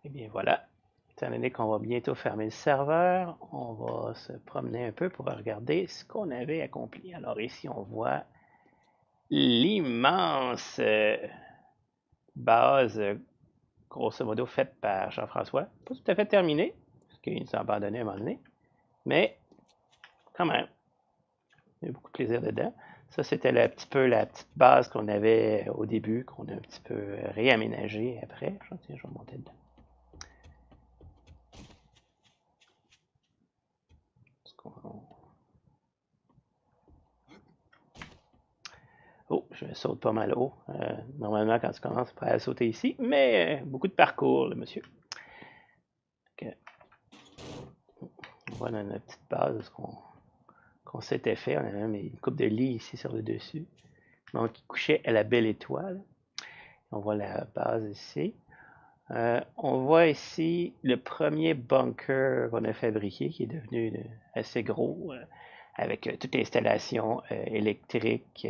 Et bien voilà, étant donné qu'on va bientôt fermer le serveur, on va se promener un peu pour regarder ce qu'on avait accompli. Alors ici, on voit l'immense base, grosso modo, faite par Jean-François. Pas tout à fait terminée, parce qu'il nous a abandonné à un moment donné, mais quand même, il y a eu beaucoup de plaisir dedans. Ça, c'était un petit peu la petite base qu'on avait au début, qu'on a un petit peu réaménagée après. Tiens, je vais monter dedans. Oh, je saute pas mal haut. Normalement, quand tu commences, tu pourrais sauter ici, mais beaucoup de parcours, le monsieur. Okay. On voit dans notre petite base ce qu'on s'était fait. On avait même une coupe de lit ici sur le dessus. Donc, il couchait à la belle étoile. On voit la base ici. On voit ici le premier bunker qu'on a fabriqué, qui est devenu assez gros, avec toute l'installation électrique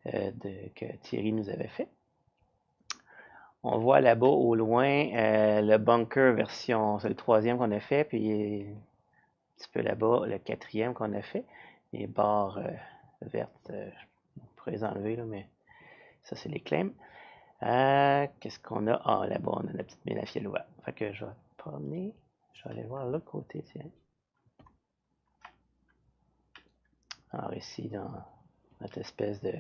que Thierry nous avait fait. On voit là-bas au loin le bunker version, c'est le troisième qu'on a fait, puis un petit peu là-bas le quatrième qu'on a fait. Les barres vertes, je pourrais les enlever, là, mais ça c'est les claims. Qu'est-ce qu'on a? Ah, là-bas on a la petite mine à fil ouvert. Fait que je vais te promener, je vais aller voir l'autre côté, tiens. Alors ici, dans notre espèce de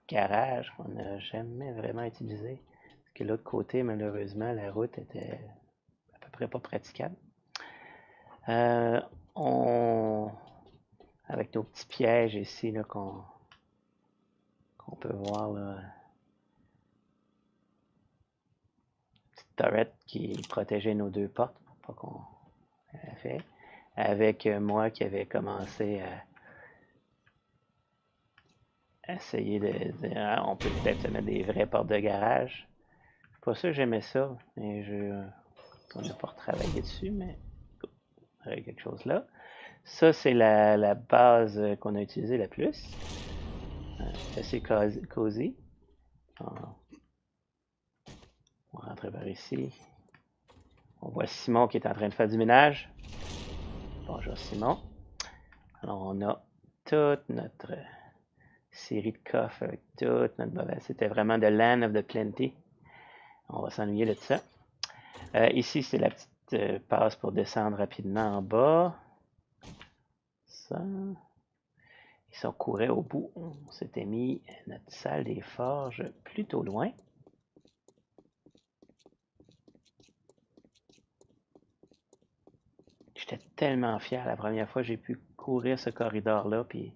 garage qu'on n'a jamais vraiment utilisé, parce que l'autre côté, malheureusement, la route était à peu près pas praticable. Euh, on, avec nos petits pièges ici qu'on peut voir, là, petite turret qui protégeait nos deux portes pour pas qu'on fait. Avec moi qui avait commencé à essayer de dire ah, on peut peut-être se mettre des vraies portes de garage. Je suis pas sûr que j'aimais ça, mais on n'a pas retravaillé dessus, mais il y a quelque chose là. Ça, c'est la base qu'on a utilisée la plus. C'est assez cosy. On va rentrer par ici. On voit Simon qui est en train de faire du ménage. Bonjour Simon. Alors on a toute notre série de coffres avec toute notre bovette. C'était vraiment the land of the plenty. On va s'ennuyer de ça. Ici, c'est la petite passe pour descendre rapidement en bas. Ça. Si on courait au bout, on s'était mis notre salle des forges plutôt loin. J'étais tellement fier la première fois que j'ai pu courir ce corridor-là puis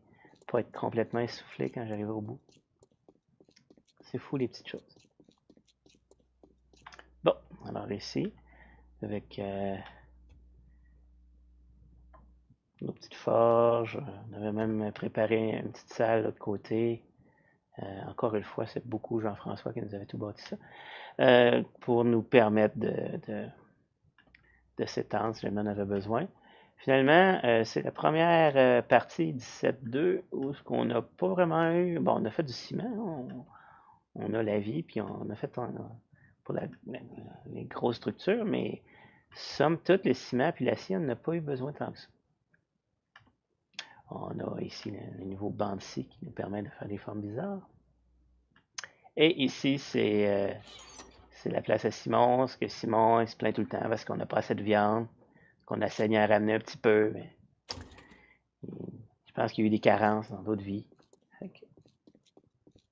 pas être complètement essoufflé quand j'arrivais au bout. C'est fou les petites choses. Bon, alors ici, avec nos petites forges, on avait même préparé une petite salle de l'autre côté. Encore une fois, c'est beaucoup Jean-François qui nous avait tout bâti ça. Pour nous permettre de s'étendre si jamais on avait besoin. Finalement, c'est la première partie 17.2 où ce qu'on n'a pas vraiment eu. Bon, on a fait du ciment, on a la vie, puis on a fait pour les grosses structures, mais somme toute, le ciment puis l'acier, on n'a pas eu besoin tant que ça. On a ici le nouveau Banksy qui nous permet de faire des formes bizarres. Et ici, c'est la place à Simon, parce que Simon, il se plaint tout le temps parce qu'on n'a pas assez de viande, qu'on a saigné à ramener un petit peu, mais je pense qu'il y a eu des carences dans d'autres vies.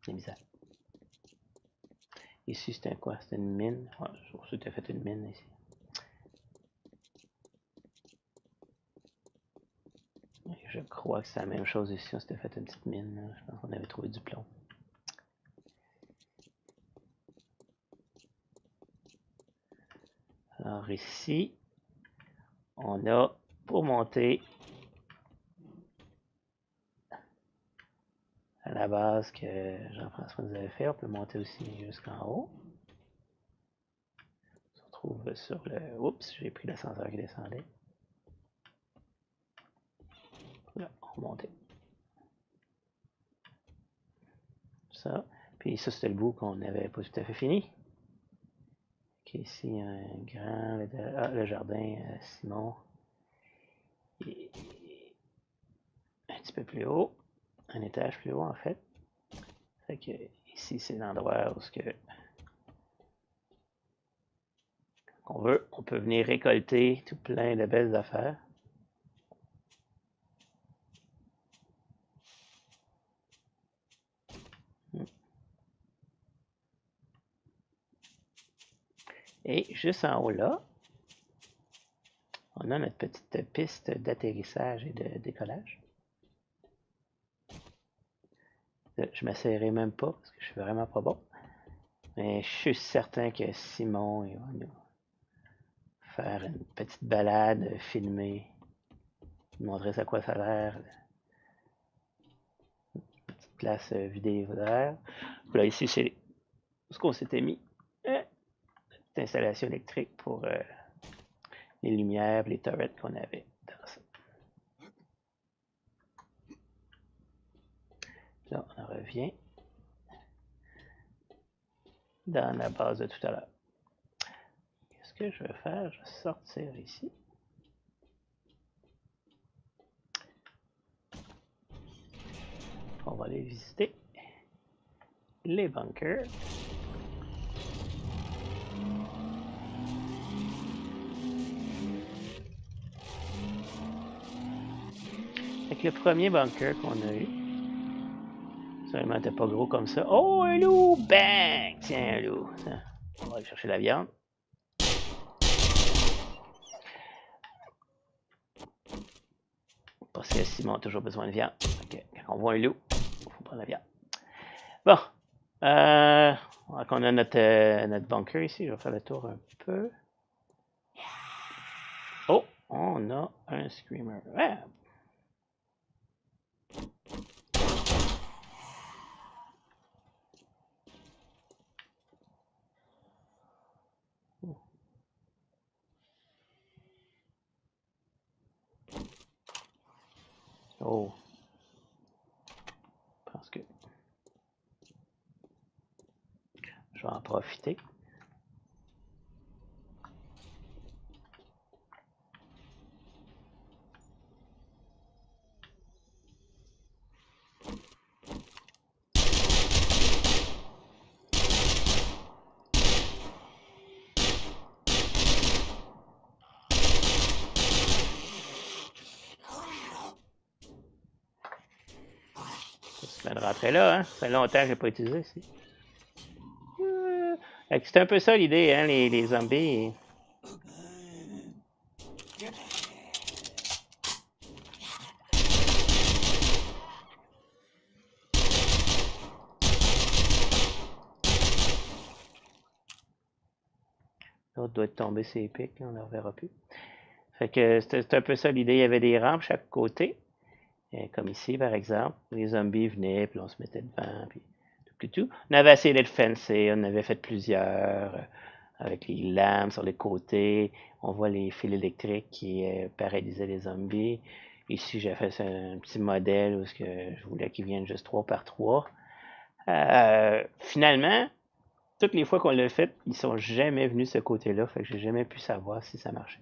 C'est bizarre. Ici, c'était quoi? C'était une mine. Ouais, je tu as fait une mine ici. Je crois que c'est la même chose ici. On s'était fait une petite mine. Là. Je pense qu'on avait trouvé du plomb. Alors ici, on a pour monter à la base que Jean-François nous avait fait. On peut monter aussi jusqu'en haut. On se retrouve sur le... Oups, j'ai pris l'ascenseur qui descendait. Là, on remontait. Ça. Puis ça, c'était le bout qu'on n'avait pas tout à fait fini. Ok, ici, un grand... le jardin, Simon. Et un petit peu plus haut. Un étage plus haut, en fait. Fait que ici, c'est l'endroit où on veut. On peut venir récolter tout plein de belles affaires. Et juste en haut là, on a notre petite piste d'atterrissage et de décollage. Je ne m'essayerai même pas parce que je suis vraiment pas bon. Mais je suis certain que Simon il va nous faire une petite balade, filmer, montrer à quoi ça a l'air. Une petite place vidéo d'air. Là, ici, c'est ce qu'on s'était mis. Petite installation électrique pour les lumières, les turrets qu'on avait dans ça. Là, on revient dans la base de tout à l'heure. Qu'est-ce que je vais faire? Je vais sortir ici. On va aller visiter les bunkers. Avec le premier bunker qu'on a eu, seulement n'était pas gros comme ça. Oh, un loup! Bang! Tiens, un loup. Tiens, on va aller chercher la viande. Parce que Simon a toujours besoin de viande. Okay. Quand on voit un loup, il faut prendre la viande. Bon. On a notre bunker ici. Je vais faire le tour un peu. Oh, on a un screamer. Ouais. Oh. Je pense que je vais en profiter. Je viens de rentrer là, hein? Ça fait longtemps que je n'ai pas utilisé ici. C'est un peu ça l'idée, hein, les zombies. L'autre doit être tombé ses pics, là, on ne le reverra plus. Fait que c'est un peu ça l'idée. Il y avait des rampes chaque côté. Et comme ici, par exemple. Les zombies venaient, puis on se mettait devant, puis tout. On avait essayé d'être fancy, on avait fait plusieurs, avec les lampes sur les côtés. On voit les fils électriques qui paralysaient les zombies. Ici, j'ai fait un petit modèle où je voulais qu'ils viennent juste 3 par 3. Finalement, toutes les fois qu'on l'a fait, ils sont jamais venus de ce côté-là, fait que j'ai jamais pu savoir si ça marchait.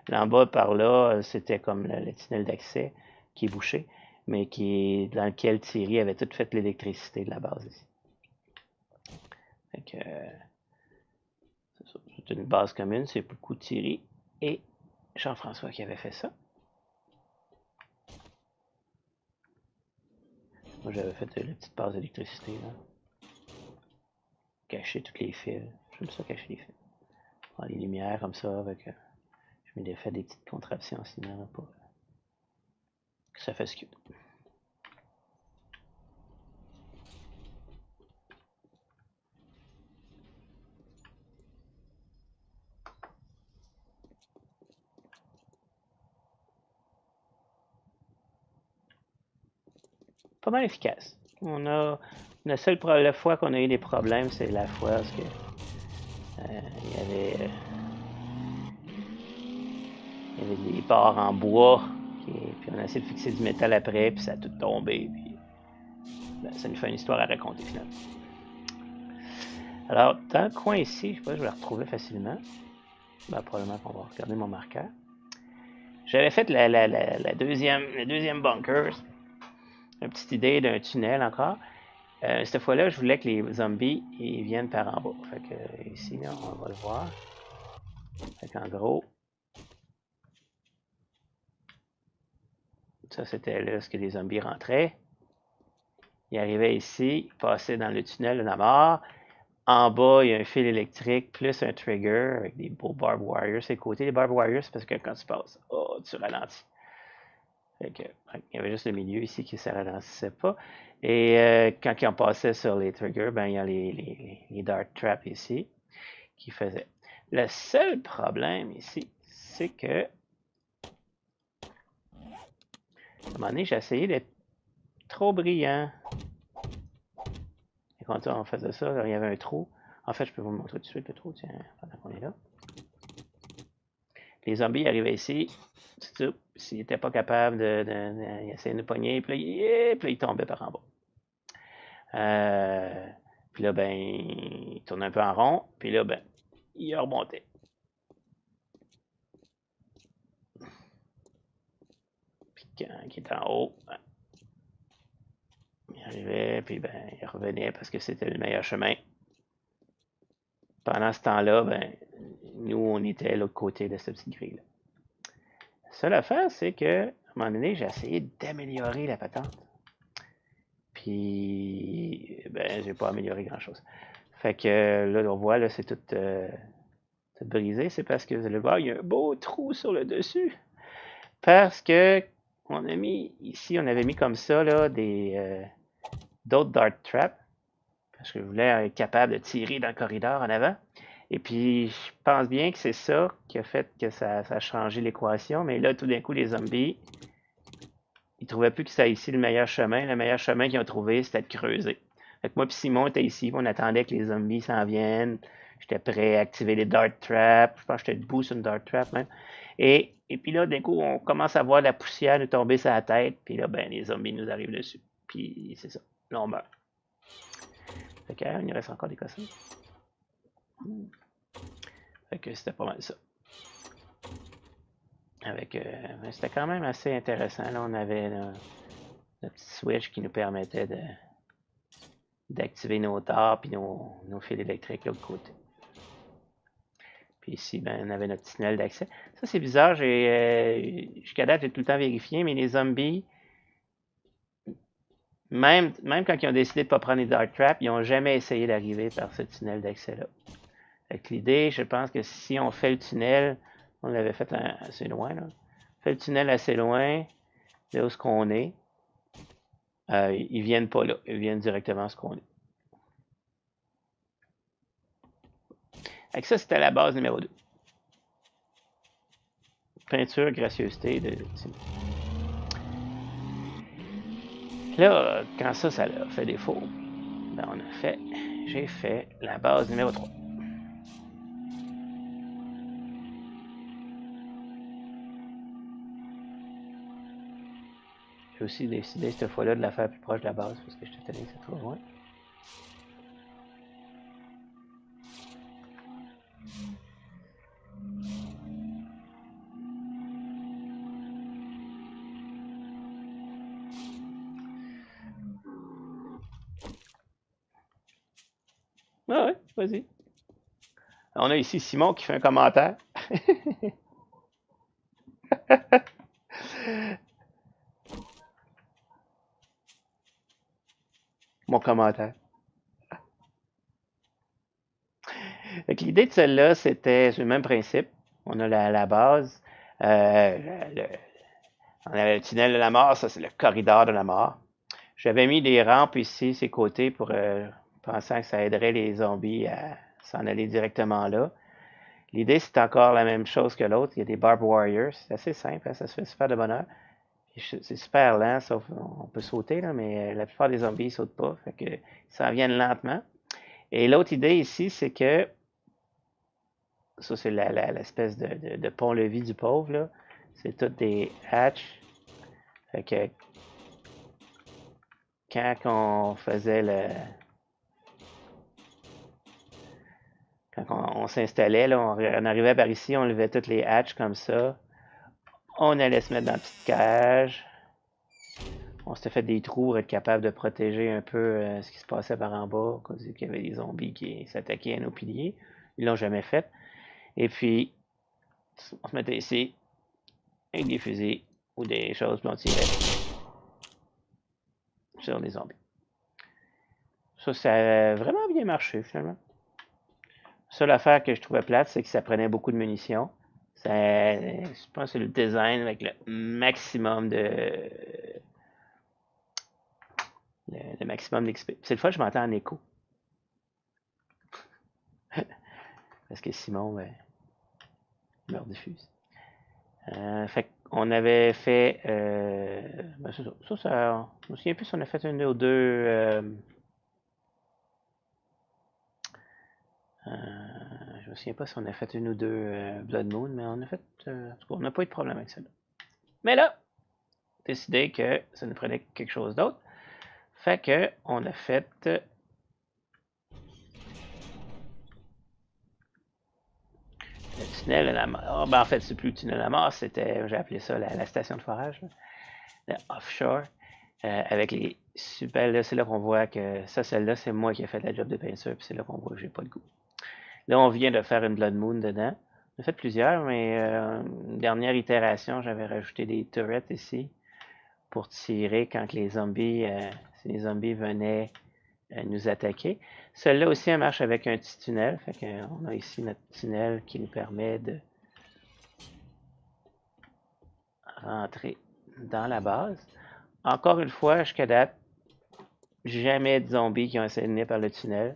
Là en bas, par là, c'était comme le tunnel d'accès qui est bouché, mais dans lequel Thierry avait tout fait l'électricité de la base ici. Fait que, c'est une base commune, c'est beaucoup Thierry et Jean-François qui avait fait ça. Moi, j'avais fait la petite base d'électricité, là. Cacher tous les fils. J'aime ça, cacher les fils. Les lumières comme ça, avec... je m'ai fait des petites contraptions sinon, là, pour que ça fasse cute. Pas mal efficace. La seule fois qu'on a eu des problèmes, c'est la fois parce que il y avait des barres en bois, puis on a essayé de fixer du métal après, puis ça a tout tombé, puis ça nous fait une histoire à raconter finalement. Alors, dans le coin ici, je sais pas si je vais la retrouver facilement. Ben, probablement qu'on va regarder mon marqueur. J'avais fait le deuxième bunker. Une petite idée d'un tunnel encore. Cette fois-là, je voulais que les zombies ils viennent par en bas. Fait que ici, là, on va le voir. Fait qu'en gros, ça c'était là ce que les zombies rentraient. Ils arrivaient ici, ils passaient dans le tunnel de la mort. En bas, il y a un fil électrique plus un trigger avec des beaux barbed wires sur les côtés. Les barbed wires, c'est parce que quand tu passes, oh, tu ralentis. Fait que, il y avait juste le milieu ici qui ne se ralentissait pas. Et quand on passait sur les triggers, ben, il y a les dart traps ici qui faisaient. Le seul problème ici, c'est que à un moment donné, j'ai essayé d'être trop brillant. Et quand on faisait ça, là, il y avait un trou. En fait, je peux vous montrer tout de suite le trou, tiens, pendant qu'on est là. Les zombies arrivaient ici. S'ils n'étaient pas capables ils essayaient de nous pogner, puis là, ils tombaient par en bas. Puis là, ben, ils tournaient un peu en rond, puis là, ben, ils remontaient. Puis quand ils étaient en haut, ben, ils arrivaient, puis ben, ils revenaient parce que c'était le meilleur chemin. Pendant ce temps-là, ben, nous, on était à l'autre côté de cette petite grille-là. La seule affaire, c'est que, à un moment donné, j'ai essayé d'améliorer la patente. Puis, ben, j'ai pas amélioré grand-chose. Fait que là, on voit, là, c'est tout brisé. C'est parce que vous allez voir, il y a un beau trou sur le dessus. Parce que on a mis, ici, on avait mis comme ça, là, d'autres dart traps. Parce que je voulais être capable de tirer dans le corridor en avant. Et puis, je pense bien que c'est ça qui a fait que ça a changé l'équation. Mais là, tout d'un coup, les zombies, ils ne trouvaient plus que c'était ici le meilleur chemin. Le meilleur chemin qu'ils ont trouvé, c'était de creuser. Fait que moi et Simon était ici, on attendait que les zombies s'en viennent. J'étais prêt à activer les dart traps. Je pense que j'étais debout sur une dart trap même. Et puis là, d'un coup, on commence à voir la poussière nous tomber sur la tête. Puis là, ben, les zombies nous arrivent dessus. Puis c'est ça. Là, on meurt. Fait que, il nous reste encore des cossins. Fait que c'était pas mal ça. Avec, c'était quand même assez intéressant. Là, on avait notre petit switch qui nous permettait d'activer nos tares puis nos fils électriques de l'autre côté. Puis ici, ben, on avait notre tunnel d'accès. Ça, c'est bizarre. Jusqu'à date, j'ai tout le temps vérifié, mais les zombies, même quand ils ont décidé de ne pas prendre les Dark Traps, ils n'ont jamais essayé d'arriver par ce tunnel d'accès-là. L'idée, je pense que si on fait le tunnel, on l'avait fait assez loin, là. On fait le tunnel assez loin de où ce qu'on est. Ils viennent pas là. Ils viennent directement à ce qu'on est. Avec ça, c'était la base numéro 2. Peinture, gracieuseté de Là, quand ça a fait défaut, ben j'ai fait la base numéro 3. J'ai aussi décidé cette fois-là de la faire plus proche de la base parce que je t'ai tenu que c'est trop loin. Ah ouais, vas-y. On a ici Simon qui fait un commentaire. Mon commentaire. L'idée de celle-là, c'était le même principe. On a la base. Euh, on avait le tunnel de la mort, ça c'est le corridor de la mort. J'avais mis des rampes ici, ces côtés, pour pensant que ça aiderait les zombies à s'en aller directement là. L'idée, c'est encore la même chose que l'autre. Il y a des barbed warriors. C'est assez simple, hein, ça se fait super de bonne heure. C'est super lent, sauf on peut sauter, là, mais la plupart des zombies ne sautent pas. Fait que, ils s'en viennent lentement. Et l'autre idée ici, c'est que ça, c'est l'espèce de pont-levis du pauvre. Là. C'est tout des hatches. Fait que quand on faisait Quand on s'installait, là, on arrivait par ici, on levait toutes les hatches comme ça. On allait se mettre dans la petite cage. On s'était fait des trous pour être capable de protéger un peu ce qui se passait par en bas, quand il y avait des zombies qui s'attaquaient à nos piliers. Ils l'ont jamais fait. Et puis, on se mettait ici, avec des fusils ou des choses, puis on tirait sur les zombies. Ça a vraiment bien marché, finalement. La seule affaire que je trouvais plate, c'est que ça prenait beaucoup de munitions. Je pense que c'est le design avec le maximum de. Le maximum d'XP. Cette fois, je m'entends en écho. Parce que Simon, ben, il me rediffuse. Fait qu'on avait fait. Ben c'est ça. Je me souviens plus si on a fait une ou deux. Je me souviens pas si on a fait une ou deux Blood Moon, mais on a fait. En tout cas, on n'a pas eu de problème avec ça. Mais là, décidé que ça nous prenait quelque chose d'autre. Fait que on a fait le tunnel à la mort. Oh, ben en fait, c'est plus le tunnel à la mort, c'était, j'ai appelé ça la station de forage, le offshore, avec les super. Là, c'est là qu'on voit que ça, celle-là, c'est moi qui ai fait la job de peinture, puis c'est là qu'on voit que j'ai pas le goût. Là, on vient de faire une Blood Moon dedans. On a fait plusieurs, mais une dernière itération, j'avais rajouté des turrets ici pour tirer quand les zombies, si les zombies venaient nous attaquer. Celle-là aussi, elle marche avec un petit tunnel. Fait qu'on a ici notre tunnel qui nous permet de rentrer dans la base. Encore une fois, jusqu'à date, jamais de zombies qui ont essayé de venir par le tunnel.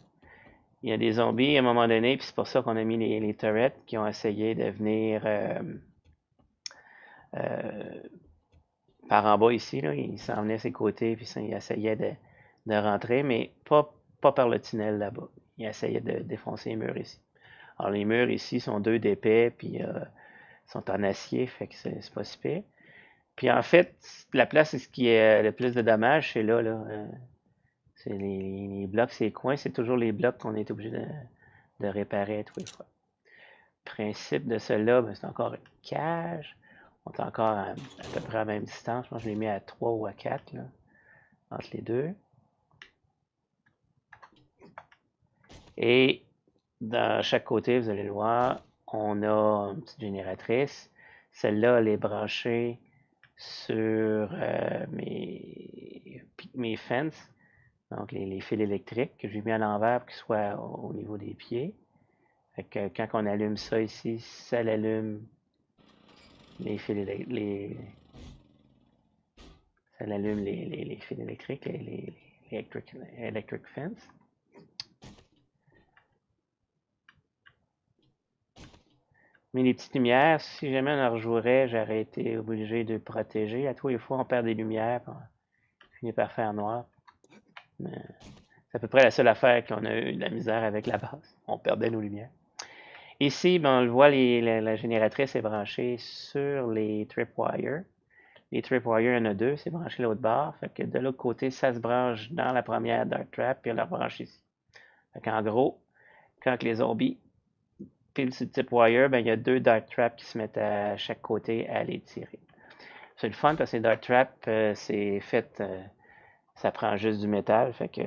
Il y a des zombies à un moment donné, puis c'est pour ça qu'on a mis les turrets qui ont essayé de venir euh, par en bas ici. Là. Ils s'en venaient à ses côtés, puis ils essayaient de rentrer, mais pas par le tunnel là-bas. Ils essayaient de défoncer les murs ici. Alors les murs ici sont 2 d'épais, puis sont en acier, fait que c'est pas si pire. Puis en fait, la place ce qui est le plus de dommages, c'est là. C'est les blocs, ces coins, c'est toujours les blocs qu'on est obligé de réparer tous les fois. Le principe de cela, ben, c'est encore une cage. On est encore à peu près à la même distance. Moi, je l'ai mis à 3 ou à 4 là, entre les deux. Et dans chaque côté, vous allez le voir, on a une petite génératrice. Celle-là, elle est branchée sur mes fences, donc les fils électriques que j'ai mis à l'envers pour qu'ils soient au niveau des pieds. Fait que quand on allume ça ici, ça allume les fils ça allume les fils électriques, les electric fence. Mais les petites lumières, si jamais on en rejouerait, j'aurais été obligé de protéger. À tous les fois, on perd des lumières, puis on finit par faire noir. Mais c'est à peu près la seule affaire qu'on a eu de la misère avec la base. On perdait nos lumières. Ici, ben, on le voit, la génératrice est branchée sur les tripwires. Les tripwires, il y en a deux, c'est branché l'autre bord. Fait que de l'autre côté, ça se branche dans la première Dark Trap, puis on la branche ici. Fait qu'en gros, quand les zombies pile sur le tripwire, ben, il y a deux Dark Traps qui se mettent à chaque côté à les tirer. C'est le fun parce que les Dark Traps, c'est fait, ça prend juste du métal, fait que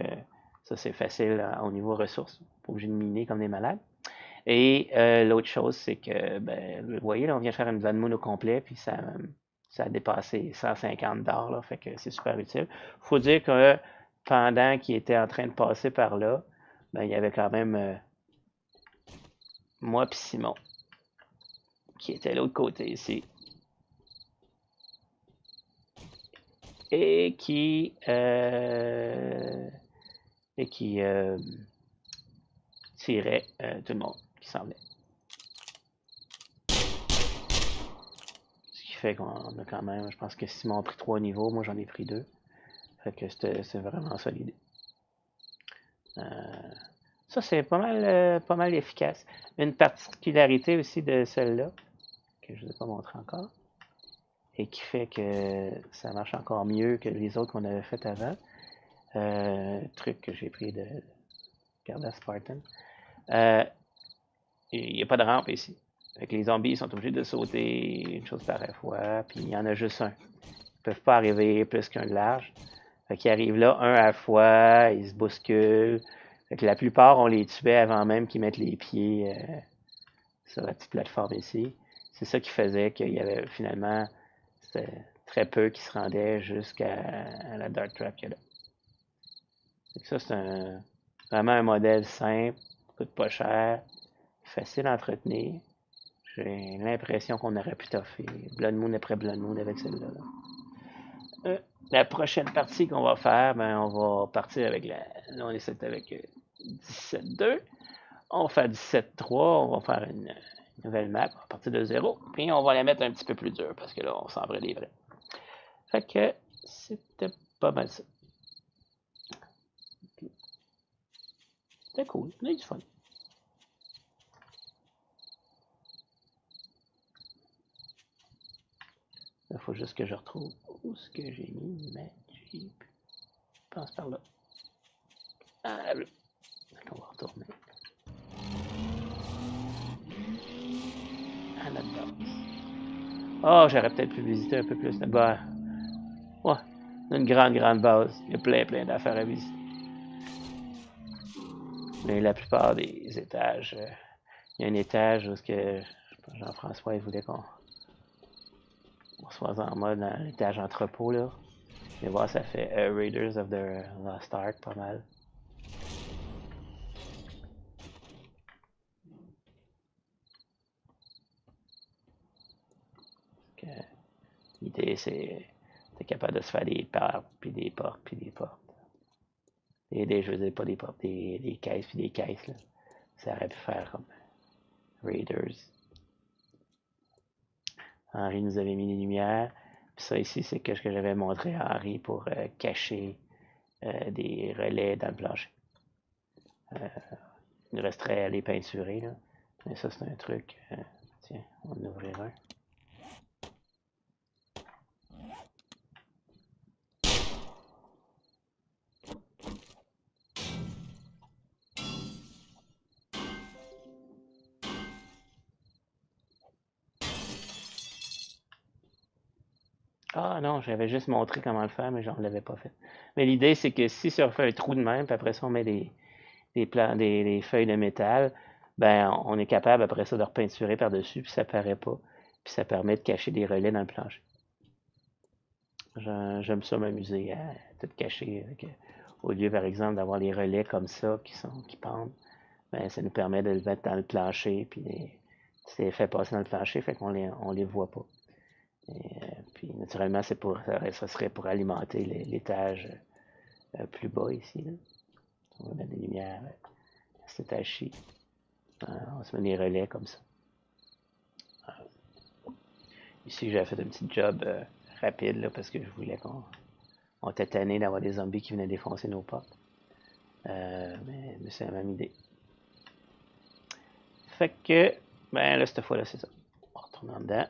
ça c'est facile au niveau ressources. Pas obligé de miner comme des malades. Et l'autre chose, c'est que, ben, vous voyez, là, on vient de faire une Blood Moon au complet, puis ça a dépassé 150 $, là, fait que c'est super utile. Faut dire que pendant qu'il était en train de passer par là, ben, il y avait quand même moi puis Simon qui était de l'autre côté ici et qui tirait tout le monde qui s'en venait. Ce qui fait qu'on a quand même, je pense que Simon a pris 3 niveaux, moi j'en ai pris 2. Fait que c'est vraiment ça l'idée. Ça c'est pas mal efficace. Une particularité aussi de celle-là, que je ne vous ai pas montré encore, et qui fait que ça marche encore mieux que les autres qu'on avait fait avant. Truc que j'ai pris de Garda Spartan. il n'y a pas de rampe ici. Fait que les zombies sont obligés de sauter une chose par fois, puis il y en a juste un. Ils peuvent pas arriver plus qu'un de large. Fait qu'ils arrivent là un à la fois, ils se bousculent. Fait que la plupart, on les tuait avant même qu'ils mettent les pieds sur la petite plateforme ici. C'est ça qui faisait qu'il y avait finalement très peu qui se rendaient jusqu'à la Dark Trap qu'il y a là. Fait que ça, c'est vraiment un modèle simple, coûte pas cher, facile à entretenir. J'ai l'impression qu'on aurait pu toffer Blood Moon après Blood Moon avec celle-là. La prochaine partie qu'on va faire, ben, on va partir avec la. Là, on est avec 17.2. On va faire 17.3. On va faire une nouvelle map à partir de 0. Puis on va la mettre un petit peu plus dure parce que là, on s'en les vrais. Fait que c'était pas mal ça. C'était cool. On a eu du fun. Il faut juste que je retrouve où ce que j'ai mis ma Jeep. Je pense par là. Ah, la bleue. On va retourner à notre base. Oh, j'aurais peut-être pu visiter un peu plus là-bas. Ouais, une grande base. Il y a plein d'affaires à visiter. Mais la plupart des étages, il y a un étage où Jean-François il voulait qu'on soit en mode dans l'étage entrepôt là. Mais voir, ça fait Raiders of the Lost Ark pas mal. L'idée c'est d'être capable de se faire des portes, puis des portes, puis des portes. Je veux dire pas des portes, des caisses, puis des caisses là. Ça aurait pu faire comme Raiders. Henri nous avait mis les lumières. Puis ça ici, c'est ce que j'avais montré à Henri pour cacher des relais dans le plancher. Il resterait à les peinturer, là. Mais ça, c'est un truc. Tiens, on va en ouvrir un. Ah non, j'avais juste montré comment le faire, mais je ne l'avais pas fait. Mais l'idée, c'est que si on fait un trou de même, puis après ça, on met des feuilles de métal, ben on est capable après ça de repeinturer par-dessus, puis ça paraît pas. Puis ça permet de cacher des relais dans le plancher. J'aime ça m'amuser à tout cacher. Au lieu, par exemple, d'avoir les relais comme ça qui pendent, ben, ça nous permet de le mettre dans le plancher, puis c'est fait passer dans le plancher, fait qu'on les voit pas. Puis naturellement, ça serait pour alimenter l'étage plus bas ici. Là. On va mettre des lumières à cet étage-ci. On se met des relais comme ça. Ici, j'ai fait un petit job rapide là, parce que je voulais qu'on était tanné d'avoir des zombies qui venaient défoncer nos portes. Mais c'est la même idée. Fait que, ben là, cette fois-là, c'est ça. On retourne en dedans.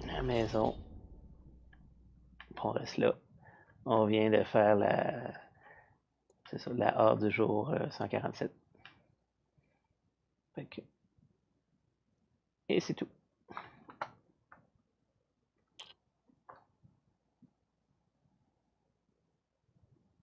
La maison. On reste là. On vient de faire la heure du jour 147. Fait que, et c'est tout.